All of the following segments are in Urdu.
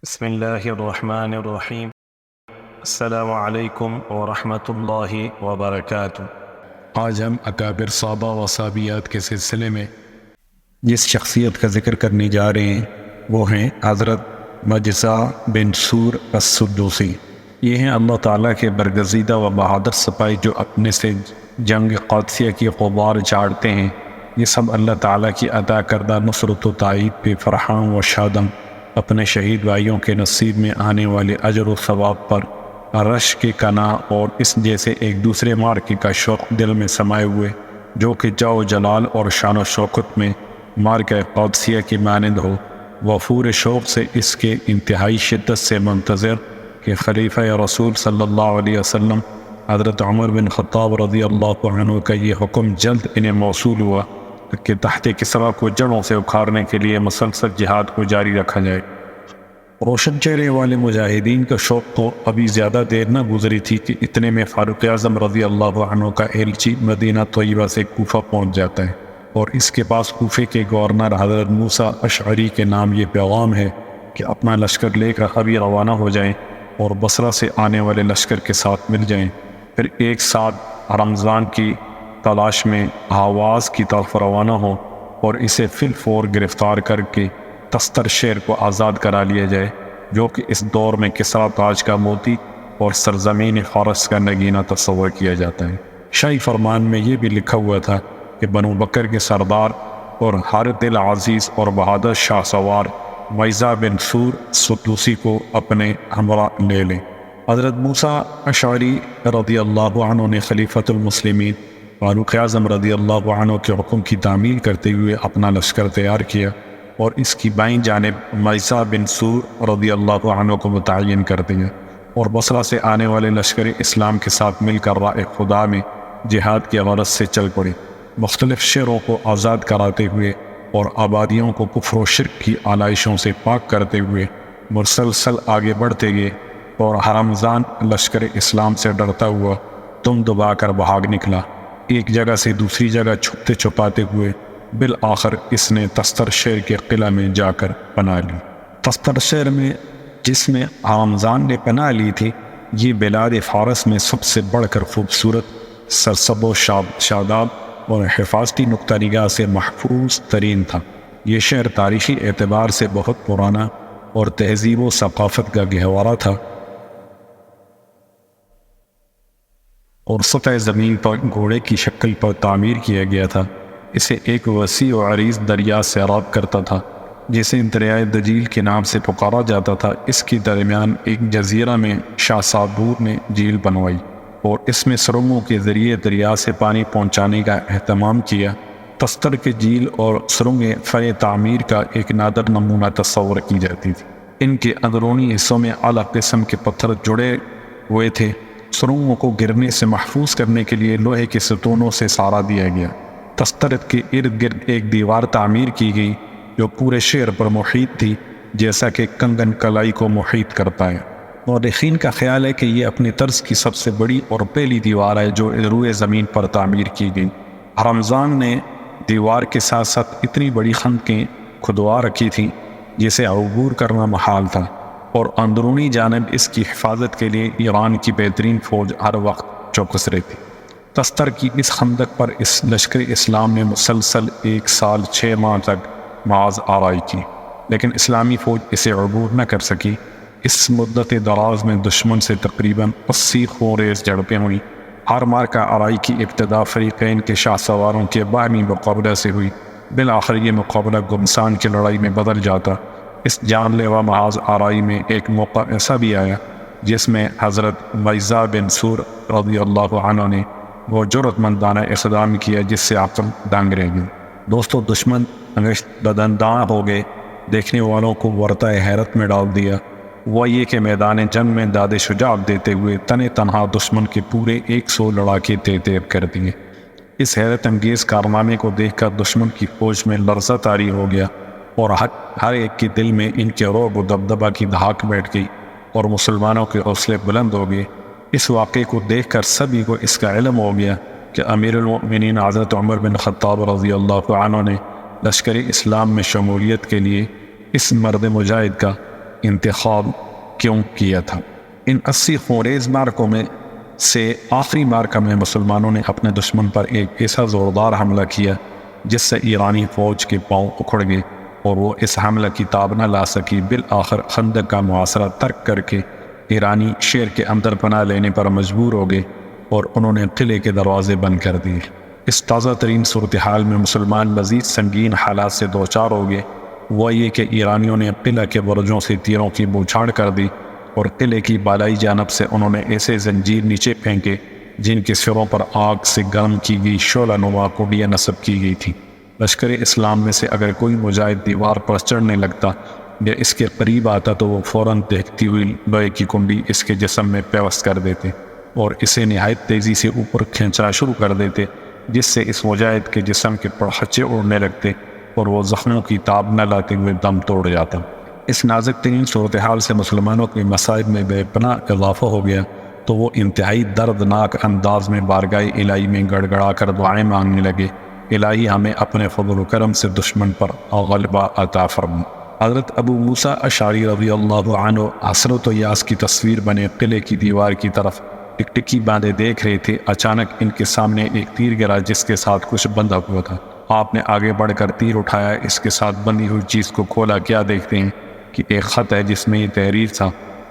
بسم اللہ الرحمن الرحیم۔ السلام علیکم ورحمۃ اللہ وبرکاتہ۔ آج ہم اکابر صحابہ و صحابیات کے سلسلے میں جس شخصیت کا ذکر کرنے جا رہے ہیں وہ ہیں حضرت مجزع بن سور السدوسی۔ یہ ہیں اللہ تعالیٰ کے برگزیدہ و بہادر سپاہی جو اپنے سے جنگ قادسیہ کی غبار جھاڑتے ہیں۔ یہ سب اللہ تعالیٰ کی عطا کردہ نصرت و تائید پہ فرحان و شادم، اپنے شہید بھائیوں کے نصیب میں آنے والے اجر و ثواب پر رش کے کنا اور اس جیسے ایک دوسرے مارکے کا شوق دل میں سمائے ہوئے، جو کہ جاؤ جلال اور شان و شوکت میں مارکہ قادسیہ کی مانند ہو، وفور شوق سے اس کے انتہائی شدت سے منتظر کہ خلیفہ رسول صلی اللہ علیہ وسلم حضرت عمر بن خطاب رضی اللہ عنہ کا یہ حکم جلد انہیں موصول ہوا کہ تحت کسریٰ کو جڑوں سے اکھاڑنے کے لیے مسلسل جہاد کو جاری رکھا جائے۔ روشن چہرے والے مجاہدین کا شوق تو ابھی زیادہ دیر نہ گزری تھی کہ اتنے میں فاروق اعظم رضی اللہ عنہ کا ایلچی مدینہ طیبہ سے کوفہ پہنچ جاتا ہے، اور اس کے پاس کوفے کے گورنر حضرت موسیٰ اشعری کے نام یہ پیغام ہے کہ اپنا لشکر لے کر ابھی روانہ ہو جائیں اور بصرہ سے آنے والے لشکر کے ساتھ مل جائیں، پھر ایک ساتھ رمضان کی تلاش میں آواز کی طرف روانہ ہوں اور اسے فی الفور گرفتار کر کے تستر شہر کو آزاد کرا لیا جائے، جو کہ اس دور میں کسریٰ تاج کا موتی اور سرزمین فارس کا نگینہ تصور کیا جاتا ہے۔ شاہی فرمان میں یہ بھی لکھا ہوا تھا کہ بنو بکر کے سردار اور ہر دل عزیز اور بہادر شاہ سوار مجزع بن سور السدوسی کو اپنے ہمراہ لے لیں۔ حضرت موسیٰ اشعری رضی اللہ عنہ نے خلیفۃ المسلمین فاروق اعظم رضی اللہ عنہ کے حکم کی تعمیل کرتے ہوئے اپنا لشکر تیار کیا اور اس کی بائیں جانب مجزع بن سور رضی اللہ عنہ کو متعین کر دیا، اور بصرہ سے آنے والے لشکر اسلام کے ساتھ مل کر راہ خدا میں جہاد کی غرض سے چل پڑے، مختلف شہروں کو آزاد کراتے ہوئے اور آبادیوں کو کفر و شرک کی آلائشوں سے پاک کرتے ہوئے مسلسل آگے بڑھتے گئے، اور رمضان لشکر اسلام سے ڈرتا ہوا دم دبا کر بھاگ نکلا، ایک جگہ سے دوسری جگہ چھپتے چھپاتے ہوئے بالآخر اس نے تستر شہر کے قلعہ میں جا کر پناہ لی۔ تستر شہر میں جس میں رمضان نے پناہ لی تھی، یہ بلاد فارس میں سب سے بڑھ کر خوبصورت، سرسب و شاداب اور حفاظتی نقطہ نگاہ سے محفوظ ترین تھا۔ یہ شہر تاریخی اعتبار سے بہت پرانا اور تہذیب و ثقافت کا گہوارہ تھا، اور سطح زمین پر گھوڑے کی شکل پر تعمیر کیا گیا تھا۔ اسے ایک وسیع و عریض دریا سیراب کرتا تھا جسے دریائے دجیل کے نام سے پکارا جاتا تھا۔ اس کے درمیان ایک جزیرہ میں شاہ صابور نے جھیل بنوائی اور اس میں سرنگوں کے ذریعے دریا سے پانی پہنچانے کا اہتمام کیا۔ تستر کے جھیل اور سرنگیں فن تعمیر کا ایک نادر نمونہ تصور کی جاتی تھی۔ ان کے اندرونی حصوں میں اعلیٰ قسم کے پتھر جڑے ہوئے تھے۔ سرنگوں کو گرنے سے محفوظ کرنے کے لیے لوہے کے ستونوں سے سہارا دیا گیا۔ تسترت کے ارد گرد ایک دیوار تعمیر کی گئی جو پورے شہر پر محیط تھی، جیسا کہ کنگن کلائی کو محیط کرتا ہے۔ مورخین کا خیال ہے کہ یہ اپنی طرز کی سب سے بڑی اور پہلی دیوار ہے جو روئے زمین پر تعمیر کی گئی۔ رمضان نے دیوار کے ساتھ ساتھ اتنی بڑی خندقیں کھدوا رکھی تھیں جسے عبور کرنا محال تھا، اور اندرونی جانب اس کی حفاظت کے لیے ایران کی بہترین فوج ہر وقت چوکس رہتی۔ تستر کی اس خندق پر اس لشکر اسلام نے مسلسل 1 سال 6 ماہ تک معاذ آرائی کی، لیکن اسلامی فوج اسے عبور نہ کر سکی۔ اس مدت دراز میں دشمن سے تقریباً 80 خونریز جھڑپیں ہوئیں۔ ہر مارکہ آرائی کی ابتدا فریقین کے شاہ سواروں کے باہمی مقابلہ سے ہوئی، بالآخر یہ مقابلہ گمسان کی لڑائی میں بدل جاتا۔ اس جان لیوا معاذ آرائی میں ایک موقع ایسا بھی آیا جس میں حضرت مجزع بن سور رضی اللہ عنہ نے وہ جرأت مندانہ اقدام کیا جس سے عقل دنگ رہ گئی۔ دوستو، دشمن بدنداں ہو گئے، دیکھنے والوں کو ورطہ حیرت میں ڈال دیا۔ وہ یہ کہ میدان جنگ میں داد شجاعت دیتے ہوئے تنے تنہا دشمن کے پورے 100 لڑاکے تیر کر دیے۔ اس حیرت انگیز کارنامے کو دیکھ کر دشمن کی فوج میں لرزہ طاری ہو گیا، اور ہر ایک کے دل میں ان کے رعب و دبدبہ کی دھاک بیٹھ گئی، اور مسلمانوں کے حوصلے بلند ہو گئے۔ اس واقعے کو دیکھ کر سبھی کو اس کا علم ہو گیا کہ امیر المؤمنین حضرت عمر بن خطاب رضی اللہ عنہ نے لشکر اسلام میں شمولیت کے لیے اس مرد مجاہد کا انتخاب کیوں کیا تھا۔ ان 80 خونریز معرکوں میں سے آخری معرکہ میں مسلمانوں نے اپنے دشمن پر ایک ایسا زوردار حملہ کیا جس سے ایرانی فوج کے پاؤں اکھڑ گئے اور وہ اس حملہ کی تاب نہ لا سکی۔ بالآخر خندق کا محاصرہ ترک کر کے ایرانی شہر کے اندر پناہ لینے پر مجبور ہو گئے اور انہوں نے قلعے کے دروازے بند کر دیے۔ اس تازہ ترین صورتحال میں مسلمان مزید سنگین حالات سے دوچار ہو گئے، وہ یہ کہ ایرانیوں نے قلعہ کے برجوں سے تیروں کی بوچھاڑ کر دی اور قلعے کی بالائی جانب سے انہوں نے ایسے زنجیر نیچے پھینکے جن کے سروں پر آگ سے گرم کی گئی شعلہ نما کنڈیاں نصب کی گئی تھی۔ لشکر اسلام میں سے اگر کوئی مجاہد دیوار پر چڑھنے لگتا یا اس کے قریب آتا تو وہ فوراً دیکھتی ہوئی لوہے کی کنڈی اس کے جسم میں پیوست کر دیتے اور اسے نہایت تیزی سے اوپر کھینچنا شروع کر دیتے، جس سے اس مجاہد کے جسم کے پڑھچے اڑنے لگتے اور وہ زخموں کی تاب نہ لاتے ہوئے دم توڑ جاتا۔ اس نازک ترین صورتحال سے مسلمانوں کے مصائب میں بے پناہ اضافہ ہو گیا تو وہ انتہائی دردناک انداز میں بارگاہ الہی میں گڑ گڑا کر دعائیں مانگنے لگے، الہی ہمیں اپنے فضل و کرم سے دشمن پر غلبہ عطا فرما۔ حضرت ابو موسیٰ اشعری رضی اللہ عنہ حسرت و یاس کی تصویر بنے قلعے کی دیوار کی طرف ٹکٹکی باندھے دیکھ رہے تھے۔ اچانک ان کے سامنے ایک تیر گرا جس کے ساتھ کچھ بندھا ہوا تھا۔ آپ نے آگے بڑھ کر تیر اٹھایا، اس کے ساتھ بندھی ہوئی چیز کو کھولا۔ کیا دیکھتے ہیں کہ ایک خط ہے جس میں یہ تحریر تھا: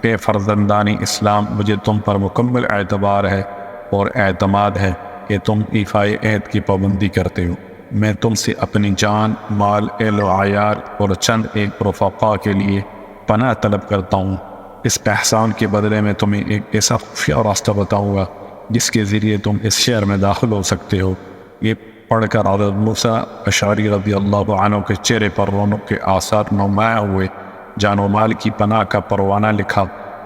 اے فرزندان اسلام، مجھے تم پر مکمل اعتبار ہے اور اعتماد ہے کہ تم ایفائے عہد کی پابندی کرتے ہو۔ میں تم سے اپنی جان، مال، اہل و عیال اور چند ایک رفقا کے لیے پناہ طلب کرتا ہوں۔ اس احسان کے بدلے میں تمہیں ایک ایسا خفیہ راستہ بتاؤں گا جس کے ذریعے تم اس شہر میں داخل ہو سکتے ہو۔ یہ پڑھ کر حضرت موسیٰ اشعری رضی اللہ عنہ کے چہرے پر رونق کے آثار نمایاں ہوئے، جان و مال کی پناہ کا پروانہ لکھا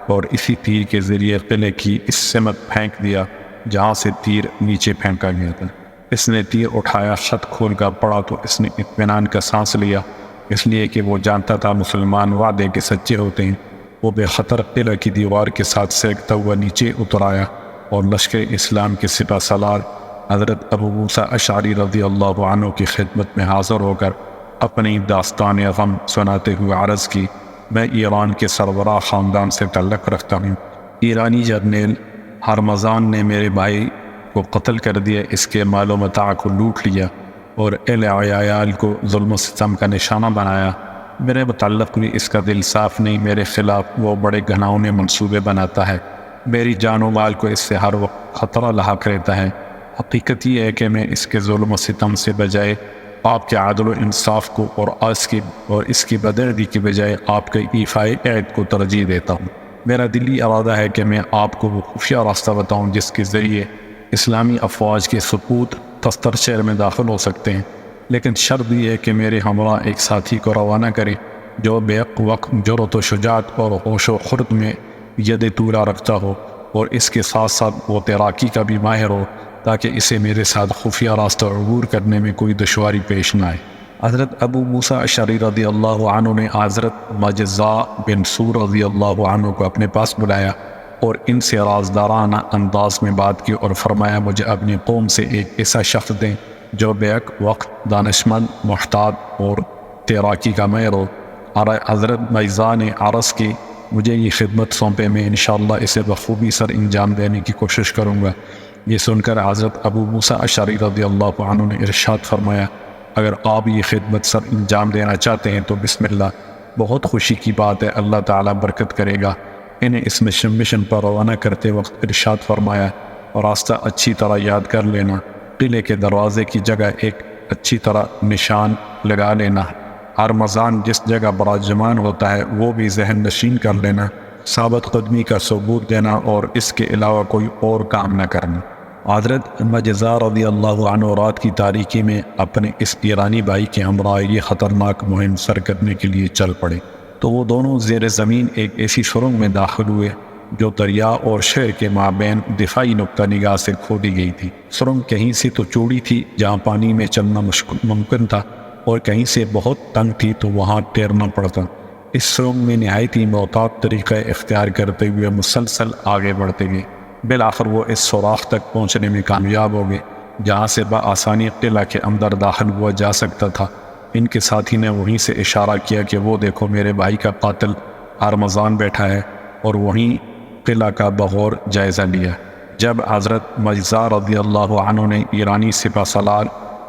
اور اسی تیر کے ذریعے قلعے کی اس سمت پھینک دیا جہاں سے تیر نیچے پھینکا گیا تھا۔ اس نے تیر اٹھایا، خط کھول کر پڑھا تو اس نے اطمینان کا سانس لیا، اس لیے کہ وہ جانتا تھا مسلمان وعدے کے سچے ہوتے ہیں۔ وہ بے خطر قلعہ کی دیوار کے ساتھ سینکتا ہوا نیچے اتر آیا اور لشکر اسلام کے سپہ سالار حضرت ابو موسیٰ اشعری رضی اللہ عنہ کی خدمت میں حاضر ہو کر اپنی داستان غم سناتے ہوئے عرض کی: میں ایران کے سربراہ خاندان سے تعلق رکھتا ہوں۔ ایرانی جرنیل ہرمزان نے میرے بھائی کو قتل کر دیا، اس کے مال و متاع کو لوٹ لیا اور اہل عیال کو ظلم و ستم کا نشانہ بنایا۔ میرے متعلق بھی اس کا دل صاف نہیں، میرے خلاف وہ بڑے گھناؤنے منصوبے بناتا ہے، میری جان و مال کو اس سے ہر وقت خطرہ لاحق رہتا ہے۔ حقیقت یہ ہے کہ میں اس کے ظلم و ستم سے بجائے آپ کے عدل و انصاف کو اور اس کی بدردی کے بجائے آپ کے ایفائے عہد کو ترجیح دیتا ہوں۔ میرا دلی ارادہ ہے کہ میں آپ کو وہ خفیہ راستہ بتاؤں جس کے ذریعے اسلامی افواج کے سپوت تستر شہر میں داخل ہو سکتے ہیں، لیکن شرط یہ ہے کہ میرے ہمراہ ایک ساتھی کو روانہ کریں جو بیک وقت جرأت و شجاعت اور ہوش و خرد میں ید طولہ رکھتا ہو اور اس کے ساتھ ساتھ وہ تیراکی کا بھی ماہر ہو تاکہ اسے میرے ساتھ خفیہ راستہ عبور کرنے میں کوئی دشواری پیش نہ آئے۔ حضرت ابو موسیٰ اشعری رضی اللہ عنہ نے حضرت مجزا بن سور رضی اللہ عنہ کو اپنے پاس بلایا اور ان سے رازدارانہ انداز میں بات کی اور فرمایا: مجھے اپنی قوم سے ایک ایسا شخص دیں جو بیک وقت دانشمند، محتاط اور تیراکی کا ماہر ہو۔ حضرت مجزا نے عرض کی: مجھے یہ خدمت سونپے، میں انشاءاللہ اسے بخوبی سر انجام دینے کی کوشش کروں گا۔ یہ سن کر حضرت ابو موسیٰ اشعری رضی اللہ عنہ نے ارشاد فرمایا: اگر آپ یہ خدمت سر انجام دینا چاہتے ہیں تو بسم اللہ، بہت خوشی کی بات ہے، اللہ تعالیٰ برکت کرے گا۔ انہیں اس مشن پر روانہ کرتے وقت ارشاد فرمایا: راستہ اچھی طرح یاد کر لینا، قلعے کے دروازے کی جگہ ایک اچھی طرح نشان لگا لینا، ہرمزان جس جگہ براجمان ہوتا ہے وہ بھی ذہن نشین کر لینا، ثابت قدمی کا ثبوت دینا اور اس کے علاوہ کوئی اور کام نہ کرنا۔ حضرت مجزا رضی اللہ عنہ رات کی تاریکی میں اپنے اس ایرانی بھائی کے ہمراہ یہ خطرناک مہم سر کرنے کے لیے چل پڑے تو وہ دونوں زیر زمین ایک ایسی سرنگ میں داخل ہوئے جو دریا اور شہر کے مابین دفاعی نقطہ نگاہ سے کھودی گئی تھی۔ سرنگ کہیں سے تو چوڑی تھی جہاں پانی میں چلنا ممکن تھا اور کہیں سے بہت تنگ تھی تو وہاں تیرنا پڑتا۔ اس سرنگ میں نہایت ہی محتاط طریقہ اختیار کرتے ہوئے مسلسل آگے بڑھتے گئے۔ بالآخر وہ اس سوراخ تک پہنچنے میں کامیاب ہو گئے جہاں سے بآسانی قلعہ کے اندر داخل ہوا جا سکتا تھا۔ ان کے ساتھی نے وہیں سے اشارہ کیا کہ وہ دیکھو، میرے بھائی کا قاتل ارمضان بیٹھا ہے اور وہیں قلعہ کا بغور جائزہ لیا۔ جب حضرت مجزا رضی اللہ عنہ نے ایرانی سپہ سالار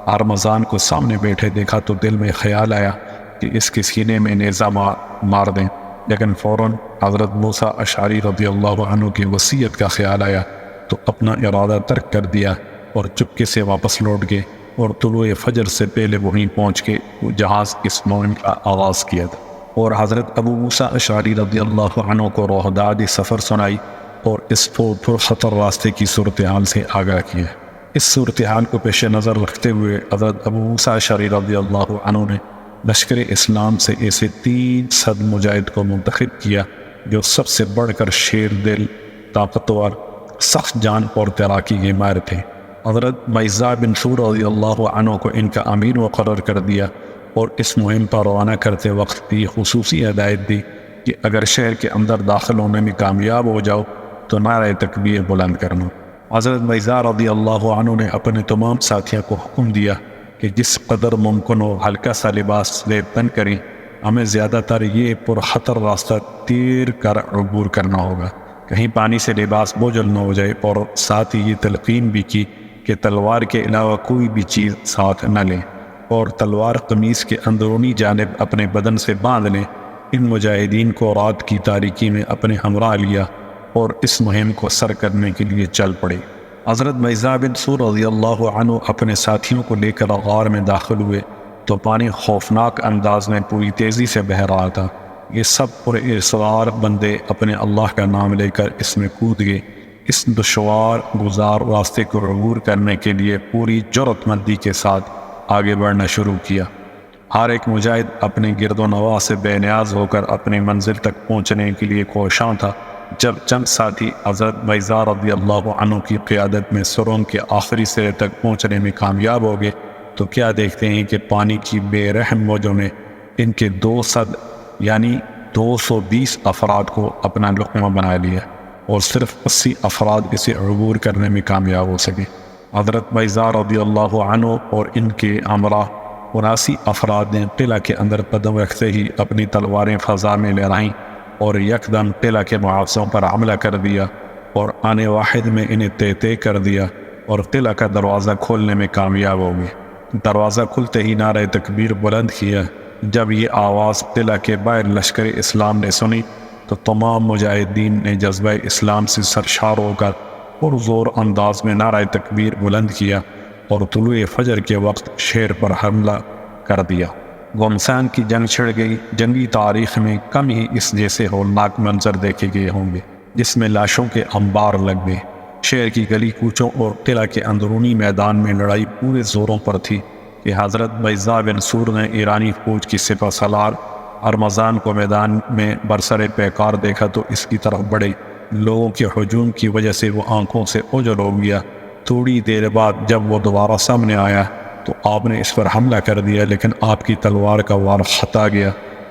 ارمضان کو سامنے بیٹھے دیکھا تو دل میں خیال آیا کہ اس کے سینے میں نیزہ مار دیں، لیکن فوراً حضرت موسیٰ اشعری رضی اللہ عنہ کی وصیت کا خیال آیا تو اپنا ارادہ ترک کر دیا اور چپکے سے واپس لوٹ گئے اور طلوع فجر سے پہلے وہیں پہنچ کے جہاز اس مہم کا آغاز کیا تھا، اور حضرت ابو موسیٰ اشعری رضی اللہ عنہ کو روحداد سفر سنائی اور اس پرخطر راستے کی صورتحال سے آگاہ کیا۔ اس صورتحال کو پیش نظر رکھتے ہوئے حضرت ابو موسیٰ اشعری رضی اللہ عنہ نے لشکر اسلام سے ایسے 300 مجاہد کو منتخب کیا جو سب سے بڑھ کر شیر دل، طاقتور، سخت جان اور تیراکی کے ماہر تھے۔ حضرت مجزا بن سور رضی اللہ عنہ کو ان کا امیر مقرر کر دیا اور اس مہم پر روانہ کرتے وقت یہ خصوصی ہدایت دی کہ اگر شہر کے اندر داخل ہونے میں کامیاب ہو جاؤ تو نعرہ تکبیر بلند کرنا۔ حضرت مجزا رضی اللہ عنہ نے اپنے تمام ساتھیوں کو حکم دیا کہ جس قدر ممکن ہو ہلکا سا لباس لیپ تن کریں، ہمیں زیادہ تر یہ پرخطر راستہ تیر کر عبور کرنا ہوگا، کہیں پانی سے لباس بوجھل نہ ہو جائے، اور ساتھ ہی یہ تلقین بھی کی کہ تلوار کے علاوہ کوئی بھی چیز ساتھ نہ لیں اور تلوار قمیص کے اندرونی جانب اپنے بدن سے باندھ لیں۔ ان مجاہدین کو رات کی تاریکی میں اپنے ہمراہ لیا اور اس مہم کو سر کرنے کے لیے چل پڑے۔ حضرت مجزا بن سور رضی اللہ عنہ اپنے ساتھیوں کو لے کر غار میں داخل ہوئے تو پانی خوفناک انداز میں پوری تیزی سے بہہ رہا تھا۔ یہ سب پر اصرار بندے اپنے اللہ کا نام لے کر اس میں کود گئے۔ اس دشوار گزار راستے کو عبور کرنے کے لیے پوری جرأت مندی کے ساتھ آگے بڑھنا شروع کیا۔ ہر ایک مجاہد اپنے گرد و نواح سے بے نیاز ہو کر اپنی منزل تک پہنچنے کے لیے کوشاں تھا۔ جب چند ساتھی حضرت مجزا رضی اللہ عنہ کی قیادت میں سرنگ کے آخری سرے تک پہنچنے میں کامیاب ہو گئے تو کیا دیکھتے ہیں کہ پانی کی بے رحم موجوں نے ان کے 200 یعنی 220 افراد کو اپنا لقمہ بنا لیا اور صرف 80 افراد اسے عبور کرنے میں کامیاب ہو سکے۔ حضرت مجزا رضی اللہ عنہ اور ان کے ہمراہ 79 افراد نے قلعہ کے اندر قدم رکھتے ہی اپنی تلواریں فضا میں لہرائیں اور یکدم قلعہ کے محافظوں پر حملہ کر دیا اور آنے واحد میں انہیں تہہ کر دیا اور قلعہ کا دروازہ کھولنے میں کامیاب ہو گئے۔ دروازہ کھلتے ہی نعرہ تکبیر بلند کیا۔ جب یہ آواز قلعہ کے باہر لشکر اسلام نے سنی تو تمام مجاہدین نے جذبہ اسلام سے سرشار ہو کر پرزور انداز میں نعرہ تکبیر بلند کیا اور طلوع فجر کے وقت شہر پر حملہ کر دیا۔ گھمسان کی جنگ چھڑ گئی۔ جنگی تاریخ میں کم ہی اس جیسے ہولناک منظر دیکھے گئے ہوں گے جس میں لاشوں کے انبار لگ گئے۔ شہر کی گلی کوچوں اور قلعہ کے اندرونی میدان میں لڑائی پورے زوروں پر تھی کہ حضرت مجزا بن سور نے ایرانی فوج کی سپہ سالار ارمضان کو میدان میں برسر پیکار دیکھا تو اس کی طرف بڑھے۔ لوگوں کے ہجوم کی وجہ سے وہ آنکھوں سے اوجھل ہو گیا۔ تھوڑی دیر بعد جب وہ دوبارہ سامنے آیا تو آپ نے اس پر حملہ کر دیا، لیکن آپ کی تلوار کا وار خطا گیا۔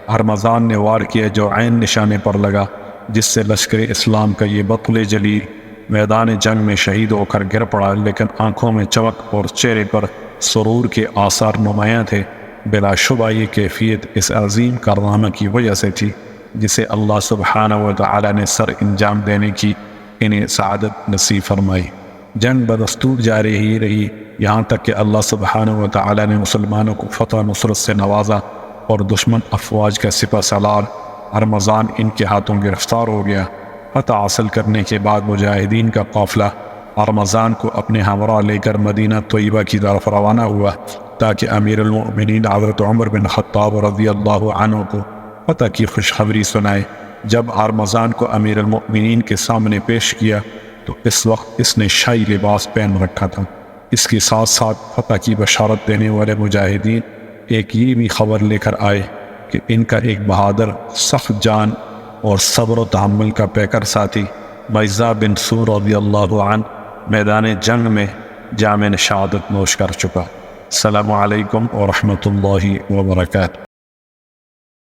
ارمضان نے وار کیا جو عین نشانے پر لگا، جس سے لشکر اسلام کا یہ بطل جلیل میدان جنگ میں شہید ہو کر گر پڑا، لیکن آنکھوں میں چمک اور چہرے پر سرور کے آثار نمایاں تھے۔ بلا شبہ یہ کیفیت اس عظیم کارنامہ کی وجہ سے تھی جسے اللہ سبحانہ و تعالی نے سر انجام دینے کی انہیں سعادت نصیب فرمائی۔ جنگ بدستور جاری ہی رہی یہاں تک کہ اللہ سبحانہ و تعالی نے مسلمانوں کو فتح نصرت سے نوازا اور دشمن افواج کا سپہ سالار ارمضان ان کے ہاتھوں گرفتار ہو گیا۔ فتح حاصل کرنے کے بعد مجاہدین کا قافلہ ارمضان کو اپنے ہمراہ لے کر مدینہ طیبہ کی طرف روانہ ہوا تاکہ امیر المؤمنین حضرت عمر بن خطاب رضی اللہ عنہ کو فتح کی خوشخبری سنائے۔ جب ارمضان کو امیر المؤمنین کے سامنے پیش کیا تو اس وقت اس نے شاہی لباس پہن رکھا تھا۔ اس کے ساتھ ساتھ فتح کی بشارت دینے والے مجاہدین ایک یہ بھی خبر لے کر آئے کہ ان کا ایک بہادر، سخت جان اور صبر و تحمل کا پیکر ساتھی مجزا بن سور رضی اللہ عنہ میدان جنگ میں جام شہادت نوش کر چکا۔ السلام علیکم ورحمۃ اللہ وبرکاتہ۔